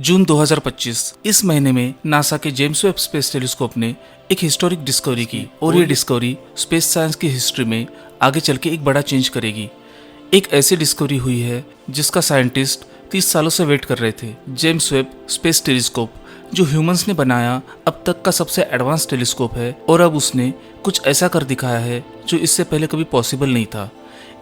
जून 2025 इस महीने में नासा के जेम्स वेब स्पेस टेलीस्कोप ने एक हिस्टोरिक डिस्कवरी की और ये डिस्कवरी स्पेस साइंस की हिस्ट्री में आगे चल के एक बड़ा चेंज करेगी। एक ऐसी डिस्कवरी हुई है जिसका साइंटिस्ट 30 सालों से वेट कर रहे थे। जेम्स वेब स्पेस टेलीस्कोप जो ह्यूमंस ने बनाया अब तक का सबसे एडवांस टेलीस्कोप है और अब उसने कुछ ऐसा कर दिखाया है जो इससे पहले कभी पॉसिबल नहीं था।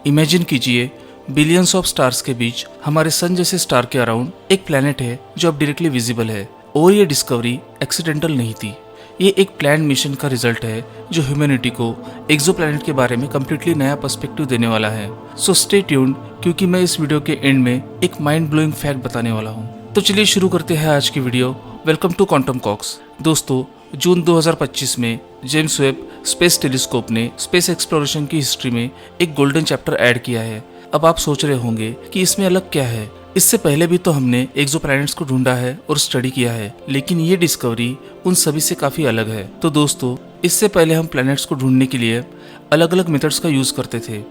इमेजिन कीजिए, बिलियंस ऑफ स्टार्स के बीच हमारे सन जैसे स्टार के अराउंड एक प्लैनेट है जो अब डायरेक्टली विजिबल है। और ये डिस्कवरी एक्सीडेंटल नहीं थी, ये एक प्लान मिशन का रिजल्ट है जो ह्यूमैनिटी को एक्सोप्लैनेट के बारे में कम्प्लीटली नया पर्सपेक्टिव देने वाला है। सो स्टे ट्यून्ड, क्योंकि मैं इस वीडियो के एंड में एक माइंड ब्लोइंग फैक्ट बताने वाला हूँ। तो चलिए शुरू करते हैं आज की video. Welcome to Quantum Cox. दोस्तों, जून 2025 में जेम्स वेब स्पेस टेलीस्कोप ने स्पेस एक्सप्लोरेशन की हिस्ट्री में एक गोल्डन चैप्टर ऐड किया है। अब आप सोच रहे होंगे कि इसमें अलग क्या है। इससे पहले भी तो हमने एक्सोप्लैनेट्स को ढूंढा है और स्टडी किया है, लेकिन ये डिस्कवरी उन सभी से काफी अलग है। तो दोस्तों, इससे पहले हम प्लैनेट्स को ढूंढने के लिए अलग अलग मेथड्स का यूज करते थे,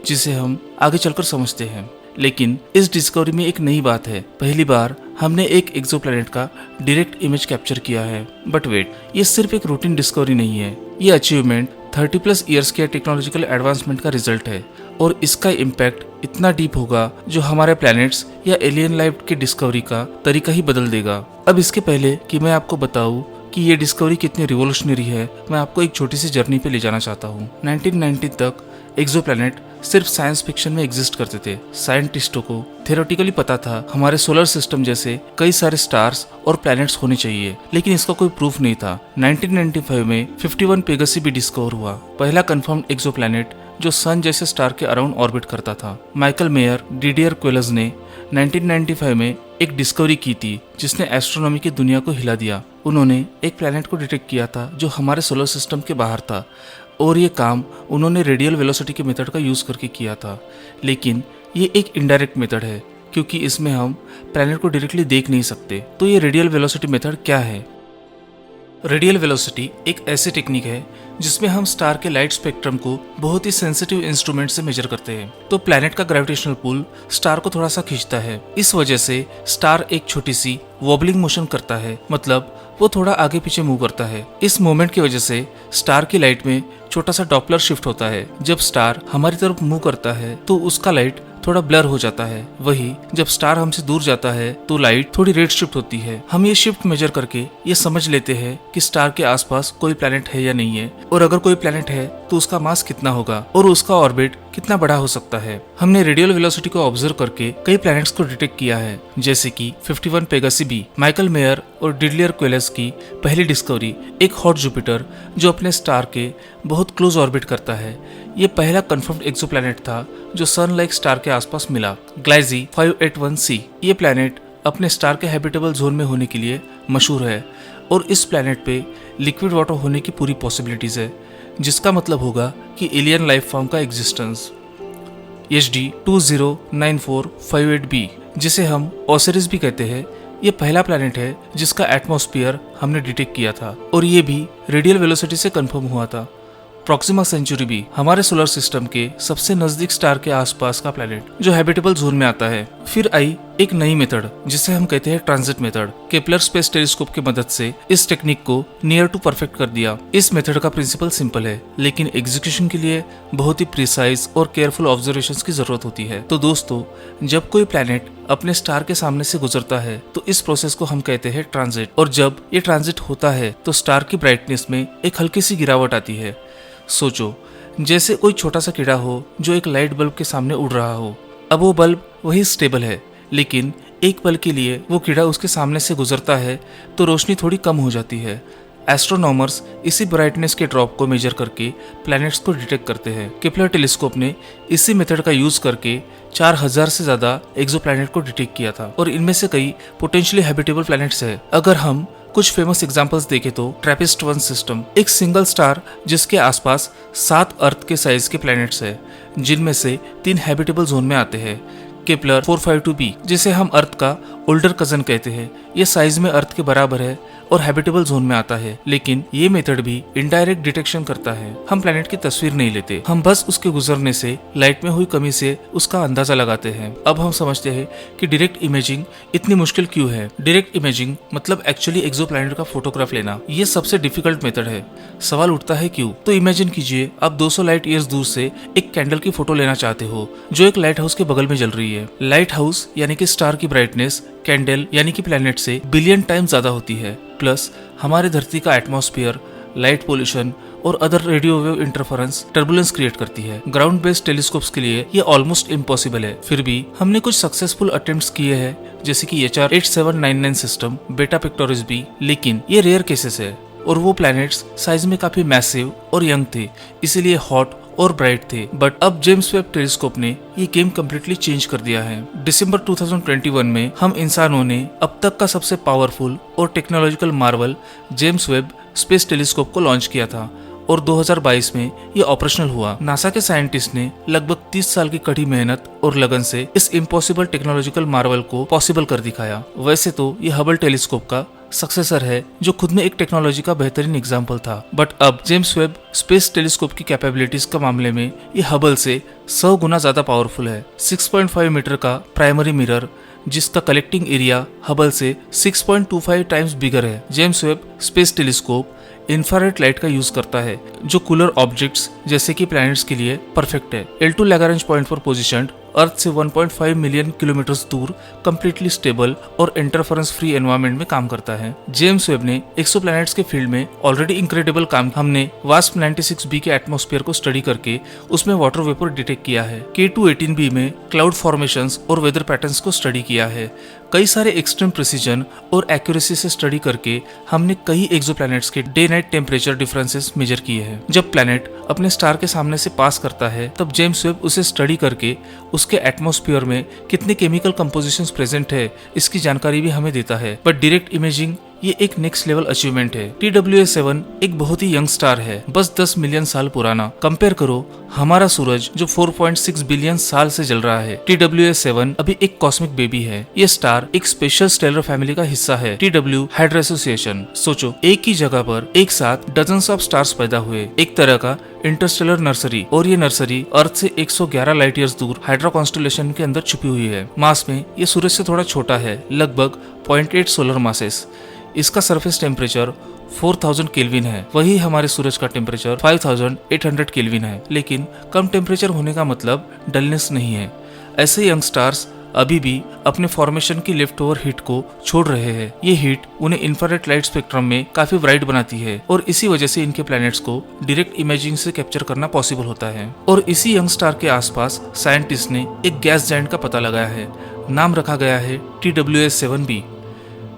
जिसे हम आगे चलकर समझते हैं। लेकिन इस डिस्कवरी में एक नई बात है। पहली बार हमने एक एक्सोप्लैनेट का डायरेक्ट इमेज कैप्चर किया है। बट वेट, ये सिर्फ एक रूटीन डिस्कवरी नहीं है। ये अचीवमेंट 30+ ईयर्स के टेक्नोलॉजिकल एडवांसमेंट का रिजल्ट है और इसका इम्पैक्ट इतना डीप होगा जो हमारे प्लैनेट्स या एलियन लाइफ की डिस्कवरी का तरीका ही बदल देगा। अब इसके पहले कि मैं आपको बताऊं कि ये डिस्कवरी कितनी रिवोल्यूशनरी है, मैं आपको एक छोटी सी जर्नी पे ले जाना चाहता हूँ। 1990 तक एक्सोप्लैनेट सिर्फ साइंस फिक्शन में एग्जिस्ट करते थे। साइंटिस्टों को थियोरेटिकली पता था हमारे सोलर सिस्टम जैसे कई सारे स्टार्स और प्लैनेट्स होने चाहिए, लेकिन इसका कोई प्रूफ नहीं था। 1995 में 51 पेगासी भी डिस्कवर हुआ, पहला कंफर्म्ड एक्सोप्लैनेट जो सन जैसे स्टार के अराउंड ऑर्बिट करता था। माइकल मेयर, डीडीआर क्वेलज ने 1995 में एक डिस्कवरी की थी जिसने एस्ट्रोनॉमी की दुनिया को हिला दिया। उन्होंने एक प्लैनेट को डिटेक्ट किया था जो हमारे सोलर सिस्टम के बाहर था और ये काम उन्होंने रेडियल वेलोसिटी के मेथड का यूज करके किया था। लेकिन ये एक इनडायरेक्ट मेथड है क्योंकि इसमें हम प्लैनेट को डायरेक्टली देख नहीं सकते। तो ये रेडियल वेलोसिटी मेथड क्या है? रेडियल वेलोसिटी एक ऐसी टेक्निक है जिसमें हम स्टार के लाइट स्पेक्ट्रम को बहुत ही सेंसिटिव इंस्ट्रूमेंट से मेजर करते हैं। तो प्लैनेट का ग्रेविटेशनल पुल स्टार को थोड़ा सा खींचता है। इस वजह से स्टार एक छोटी सी वॉबलिंग मोशन करता है, मतलब वो थोड़ा आगे पीछे मूव करता है। इस मूवमेंट की वजह से स्टार की लाइट में छोटा सा डॉपलर शिफ्ट होता है। जब स्टार हमारी तरफ मूव करता है तो उसका लाइट थोड़ा ब्लर हो जाता है। वही जब स्टार हमसे दूर जाता है तो लाइट थोड़ी रेड शिफ्ट होती है। हम ये शिफ्ट मेजर करके ये समझ लेते हैं कि स्टार के आसपास कोई प्लैनेट है या नहीं है, और अगर कोई प्लैनेट है तो उसका मास कितना होगा और उसका ऑर्बिट कितना बड़ा हो सकता है। हमने रेडियल वेलोसिटी को ऑब्जर्व करके कई प्लैनेट्स को डिटेक्ट किया है, जैसे कि 51 पेगासी बी, माइकल मेयर और डिडलियर क्वेलस की पहली डिस्कवरी, एक हॉट जुपिटर जो अपने स्टार के बहुत क्लोज ऑर्बिट करता है। ये पहला कंफर्म्ड एक्सोप्लैनेट था जो सन लाइक स्टार के आसपास मिला। ग्लाइजी 581c, ये प्लैनेट अपने स्टार के हैबिटेबल जोन में होने के लिए मशहूर है और इस प्लैनेट पे लिक्विड वाटर होने की पूरी पॉसिबिलिटीज है, जिसका मतलब होगा कि एलियन लाइफ फॉर्म का एग्जिस्टेंस। HD 209458b, जिसे हम ओसिरिस भी कहते हैं, ये पहला प्लैनेट है जिसका एटमॉस्फेयर हमने डिटेक्ट किया था और ये भी रेडियल वेलोसिटी से कंफर्म हुआ था। प्रॉक्सिमा सेंचुरी भी हमारे सोलर सिस्टम के सबसे नजदीक स्टार के आसपास का प्लैनेट जो हैबिटेबल जोन में आता है। फिर आई एक नई मेथड जिसे हम कहते हैं transit method. Kepler space telescope की मदद से इस टेक्निक को नियर टू परफेक्ट कर दिया। इस मेथड का प्रिंसिपल सिंपल है, लेकिन एग्जीक्यूशन के लिए बहुत ही प्रिसाइज और केयरफुल ऑब्जर्वेशंस की जरूरत होती है। तो दोस्तों, जब कोई प्लैनेट अपने स्टार के सामने से गुजरता है तो इस प्रोसेस को हम कहते हैं ट्रांजिट, और जब ये ट्रांजिट होता है तो स्टार की ब्राइटनेस में एक हल्की सी गिरावट आती है। सोचो, जैसे कोई छोटा सा कीड़ा हो जो एक लाइट बल्ब के सामने उड़ रहा हो। अब वो बल्ब वही स्टेबल है, लेकिन एक पल के लिए वो कीड़ा उसके सामने से गुजरता है तो रोशनी थोड़ी कम हो जाती है। एस्ट्रोनॉमर्स इसी ब्राइटनेस के ड्रॉप को मेजर करके प्लैनेट्स को डिटेक्ट करते हैं। केपलर टेलीस्कोप ने इसी मेथड का यूज करके 4000 से ज्यादा एक्सोप्लैनेट को डिटेक्ट किया था और इनमें से कई पोटेंशियली हैबिटेबल प्लैनेट्स है। अगर हम कुछ फेमस एग्जांपल्स देखें तो ट्रैपिस्ट-1 सिस्टम, एक सिंगल स्टार जिसके आसपास 7 अर्थ के साइज के प्लैनेट्स है, जिनमें से 3 हैबिटेबल जोन में आते हैं। केपलर 452b, जिसे हम अर्थ का ओल्डर कजन कहते हैं। ये साइज में अर्थ के बराबर है और हैबिटेबल जोन में आता है, लेकिन ये मेथड भी इनडायरेक्ट डिटेक्शन करता है। हम प्लेनेट की तस्वीर नहीं लेते, हम बस उसके गुजरने से लाइट में हुई कमी से उसका अंदाजा लगाते हैं। अब हम समझते हैं कि डायरेक्ट इमेजिंग इतनी मुश्किल क्यों है। डायरेक्ट इमेजिंग मतलब एक्चुअली एक्सोप्लैनेट का फोटोग्राफ लेना। ये सबसे डिफिकल्ट मेथड है। सवाल उठता है क्यों? तो इमेजिन कीजिए आप 200 लाइट ईयर्स दूर से एक कैंडल की फोटो लेना चाहते हो जो एक लाइट हाउस के बगल में जल रही है। लाइट हाउस यानी कि स्टार की ब्राइटनेस कैंडल यानी कि प्लेनेट से बिलियन टाइम्स ज्यादा होती है। प्लस हमारे धरती का एटमॉस्फेयर, लाइट पोल्यूशन और other radio wave interference turbulence create करती है। ग्राउंड बेस्ड टेलीस्कोप्स के लिए ये ऑलमोस्ट इम्पॉसिबल है। फिर भी हमने कुछ सक्सेसफुल अटेम्प्ट्स किए हैं, जैसे कि HR 8799 सिस्टम, बेटा पिक्टोरिस बी, लेकिन ये रेयर केसेस है और वो प्लैनेट्स साइज में काफी मैसिव और यंग थे, इसीलिए हॉट और ब्राइट थे। बट अब जेम्स वेब टेलीस्कोप ने ये गेम कम्प्लीटली चेंज कर दिया है। दिसंबर 2021 में हम इंसानों ने अब तक का सबसे पावरफुल और technological Marvel James Webb space telescope को लॉन्च किया था और 2022 में ये ऑपरेशनल हुआ। नासा के साइंटिस्ट ने लगभग 30 साल की कड़ी मेहनत और लगन से इस इम्पॉसिबल टेक्नोलॉजिकल मार्वल को पॉसिबल कर दिखाया। वैसे तो ये हबल टेलीस्कोप का सक्सेसर है, जो खुद में एक टेक्नोलॉजी का बेहतरीन एग्जाम्पल था। बट अब जेम्स वेब स्पेस टेलीस्कोप की कैपेबिलिटीज का मामले में ये हबल से 100 गुना ज्यादा पावरफुल है। 6.5 मीटर का प्राइमरी मिरर, जिसका कलेक्टिंग एरिया हबल से 6.25 टाइम्स बिगर है। James Webb space telescope infrared light का यूज करता है, जो कूलर ऑब्जेक्ट्स जैसे कि प्लैनेट्स के लिए परफेक्ट है। L2 लैग्रांज पॉइंट पर पोजीशन्ड अर्थ से 1.5 मिलियन किलोमीटर दूर कंप्लीटली स्टेबल और इंटरफेरेंस फ्री एनवायरनमेंट में काम करता है। जेम्स वेब ने एक्सोप्लैनेट्स के फील्ड में ऑलरेडी इंक्रेडिबल काम। हमने वास्प 96b के एटमॉस्फेयर को स्टडी करके उसमें वाटर वेपर डिटेक्ट किया है। K2-18b में क्लाउड फॉर्मेशंस और वेदर पैटर्न्स को स्टडी किया है। कई सारे एक्सट्रीम प्रिसीजन और एक्यूरेसी से स्टडी करके हमने कई एक्सोप्लैनेट्स के day night temperature differences measure किए हैं। जब प्लैनेट अपने स्टार के सामने से पास करता है, तब जेम्स वेब उसे स्टडी करके उसके एटमॉस्फेयर में कितने केमिकल कंपोजिशंस प्रेजेंट है, इसकी जानकारी भी हमें देता है। बट डायरेक्ट इमेजिंग ये एक नेक्स्ट लेवल अचीवमेंट है। TWA7 एक बहुत ही यंग स्टार है, बस 10 मिलियन साल पुराना। कंपेयर करो हमारा सूरज जो 4.6 बिलियन साल से जल रहा है। TWA7 अभी एक कॉस्मिक बेबी है। ये स्टार एक स्पेशल स्टेलर फैमिली का हिस्सा है, TW हाइड्रा एसोसिएशन। सोचो, एक ही जगह पर एक साथ डजन्स ऑफ स्टार्स पैदा हुए, एक तरह का इंटरस्टेलर नर्सरी। और ये नर्सरी अर्थ से 111 लाइट ईयर्स दूर हाइड्रा कॉन्स्टेलेशन के अंदर छुपी हुई है। मास में ये सूरज से थोड़ा छोटा है, लगभग 0.8 सोलर मासेस। इसका सरफेस टेम्परेचर 4000 केल्विन है, वही हमारे सूरज का टेम्परेचर 5800 केल्विन है। लेकिन कम टेम्परेचर होने का मतलब डलनेस नहीं है। ऐसे यंग स्टार्स अभी भी अपने फॉर्मेशन की लेफ्ट ओवर हीट को छोड़ रहे हैं। ये हीट उन्हें इंफ्रारेड लाइट स्पेक्ट्रम में काफी ब्राइट बनाती है और इसी वजह से इनके प्लैनेट्स को डायरेक्ट इमेजिंग से कैप्चर करना पॉसिबल होता है। और इसी यंग स्टार के आसपास साइंटिस्ट ने एक गैस जायंट का पता लगाया है। नाम रखा गया है TWA7b।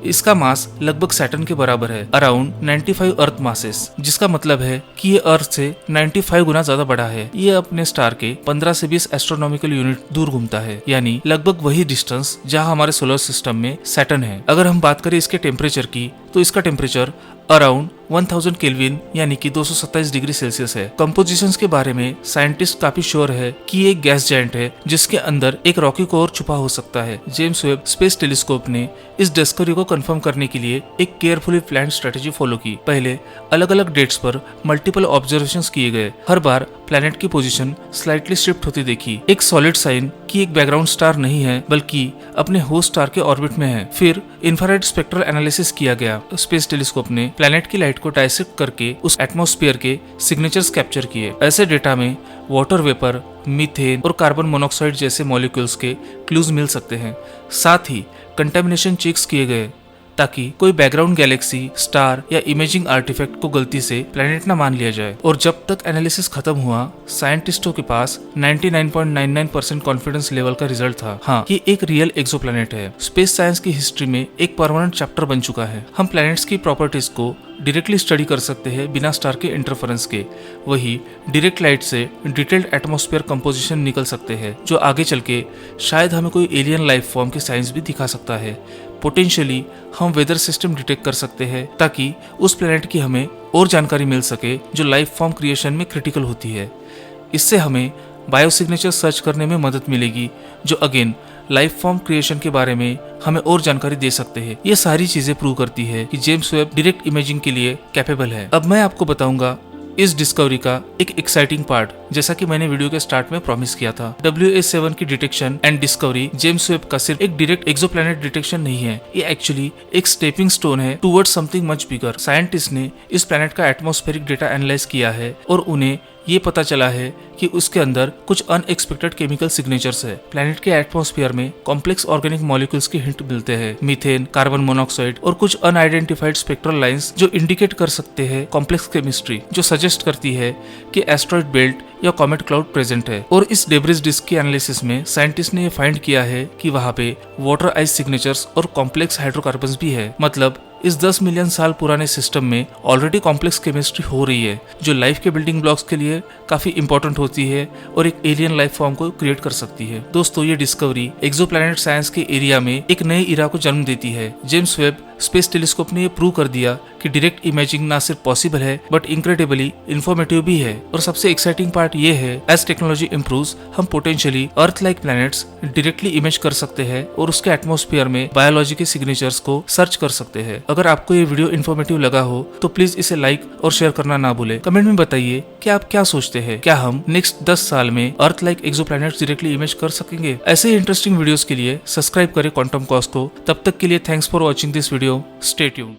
इसका मास लगभग सैटर्न के बराबर है, अराउंड 95 अर्थ मासेस, जिसका मतलब है कि ये अर्थ से 95 गुना ज्यादा बड़ा है। ये अपने स्टार के 15 से 20 एस्ट्रोनॉमिकल यूनिट दूर घूमता है, यानी लगभग वही डिस्टेंस जहां हमारे सोलर सिस्टम में सैटर्न है। अगर हम बात करें इसके टेम्परेचर की, तो इसका टेम्परेचर अराउंड 1000 केल्विन यानी कि 227 डिग्री सेल्सियस है। कंपोजिशंस के बारे में साइंटिस्ट काफी श्योर है कि ये एक गैस जायंट है जिसके अंदर एक रॉकी कोर छुपा हो सकता है। जेम्स वेब स्पेस टेलीस्कोप ने इस डिस्कवरी को कंफर्म करने के लिए एक केयरफुली प्लान्ड स्ट्रेटेजी फॉलो की। पहले अलग अलग डेट्स पर मल्टीपल ऑब्जर्वेशंस किए गए। हर बार प्लैनेट की पोजीशन स्लाइटली शिफ्ट होती देखी, एक सॉलिड साइन कि एक बैकग्राउंड स्टार नहीं है बल्कि अपने होस्ट स्टार के ऑर्बिट में है। फिर इंफ्रारेड स्पेक्ट्रल एनालिसिस किया गया। स्पेस टेलीस्कोप ने प्लैनेट की लाइट को डाइसेक्ट करके उस एटमॉस्फेयर के सिग्नेचर्स कैप्चर किए। ऐसे डेटा में वाटर वेपर, मीथेन और कार्बन मोनोऑक्साइड जैसे मॉलिक्यूल्स के क्लूज मिल सकते हैं। साथ ही कंटेमिनेशन चेक्स किए गए ताकि कोई बैकग्राउंड गैलेक्सी, स्टार या इमेजिंग आर्टिफैक्ट को गलती से प्लैनेट न मान लिया जाए। और जब तक एनालिसिस खत्म हुआ, साइंटिस्टों के पास 99.99% कॉन्फिडेंस लेवल का रिजल्ट था। हाँ, ये एक रियल एक्सोप्लैनेट है। स्पेस साइंस की हिस्ट्री में एक परमानेंट चैप्टर बन चुका है। हम प्लैनेट्स की प्रॉपर्टीज को डायरेक्टली स्टडी कर सकते हैं बिना स्टार के इंटरफेरेंस के। वही डायरेक्ट लाइट से डिटेल्ड एटमॉस्फेयर कंपोजिशन निकल सकते हैं, जो आगे चल के शायद हमें कोई एलियन लाइफ फॉर्म की साइंस भी दिखा सकता है। पोटेंशियली हम वेदर सिस्टम डिटेक्ट कर सकते हैं ताकि उस प्लैनेट की हमें और जानकारी मिल सके जो लाइफ फॉर्म क्रिएशन में क्रिटिकल होती है। इससे हमें बायोसिग्नेचर सर्च करने में मदद मिलेगी, जो अगेन लाइफ फॉर्म क्रिएशन के बारे में हमें और जानकारी दे सकते हैं। ये सारी चीजें प्रूव करती है कि जेम्स वेब डायरेक्ट इमेजिंग के लिए कैपेबल है। अब मैं आपको बताऊंगा इस डिस्कवरी का एक एक्साइटिंग पार्ट, जैसा कि मैंने वीडियो के स्टार्ट में प्रॉमिस किया था। WS7 की detection and discovery James Webb का सिर्फ एक डायरेक्ट एक्सोप्लैनेट डिटेक्शन नहीं है, ये एक्चुअली एक स्टेपिंग स्टोन है towards something much bigger. Scientist ने इस प्लैनेट का एटमॉस्फेरिक डेटा एनालाइज किया है और उन्हें ये पता चला है कि उसके अंदर कुछ अनएक्सपेक्टेड केमिकल सिग्नेचर्स है। प्लैनेट के एटमॉस्फेयर में कॉम्प्लेक्स ऑर्गेनिक मॉलिक्यूल्स के हिंट मिलते हैं, मीथेन, कार्बन मोनोऑक्साइड और कुछ अनआइडेंटिफाइड स्पेक्ट्रल लाइंस जो इंडिकेट कर सकते हैं कॉम्प्लेक्स केमिस्ट्री, जो सजेस्ट करती है कि एस्ट्रॉइड बेल्ट या कॉमेट क्लाउड प्रेजेंट है। और इस डेब्रिस डिस्क के एनालिसिस में साइंटिस्ट ने ये फाइंड किया है कि वहाँ पे वाटर आइस सिग्नेचर्स और कॉम्प्लेक्स हाइड्रोकार्बन्स भी है। मतलब इस 10 मिलियन साल पुराने सिस्टम में ऑलरेडी कॉम्प्लेक्स केमिस्ट्री हो रही है, जो लाइफ के बिल्डिंग ब्लॉक्स के लिए काफी इंपॉर्टेंट होती है और एक एलियन लाइफ फॉर्म को क्रिएट कर सकती है। दोस्तों, ये डिस्कवरी एक्सोप्लैनेट साइंस के एरिया में एक नए इरा को जन्म देती है। जेम्स वेब स्पेस टेलीस्कोप ने ये प्रूव कर दिया कि डायरेक्ट इमेजिंग ना सिर्फ पॉसिबल है बट इनक्रेडिबली इंफॉर्मेटिव भी है। और सबसे एक्साइटिंग पार्ट ये है, एज टेक्नोलॉजी इम्प्रूव्स हम potentially earth like planets directly image कर सकते हैं और उसके एटमॉस्फेयर में बायोलॉजी के सिग्नेचर्स को सर्च कर सकते हैं। अगर आपको ये वीडियो इन्फॉर्मेटिव लगा हो तो प्लीज इसे लाइक और शेयर करना ना भूले। कमेंट में बताइए कि आप क्या सोचते हैं, क्या हम नेक्स्ट 10 साल में earth like exoplanets directly image कर सकेंगे? ऐसे ही इंटरेस्टिंग वीडियोस के लिए सब्सक्राइब करें क्वांटम कॉस को। तब तक के लिए thanks for watching this video. Stay tuned.